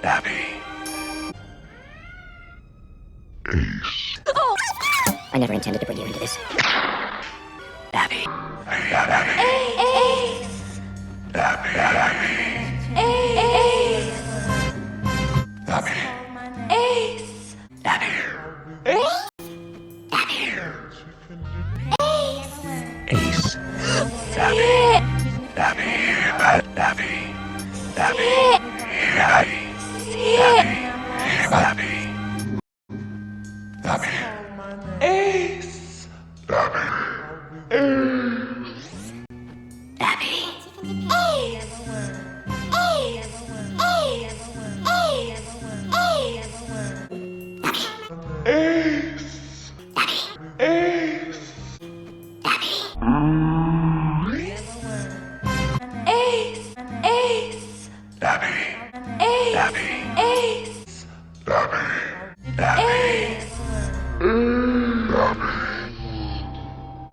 Abby. Ace. Oh! I never intended to bring you into this. Abby. Abby. Ace! Abby. Abby. Ace! Abby. Ace! Abby. Ace! Ace. Abby. Abby. Abby. Abby. Abby. Abby. Abby. Ace! Abby. Abby. Ace! Ace! Ace! Ace! Ace! Ace. Ace! Ace! Abby. Ace! Abby. Ace! Abby. Abby.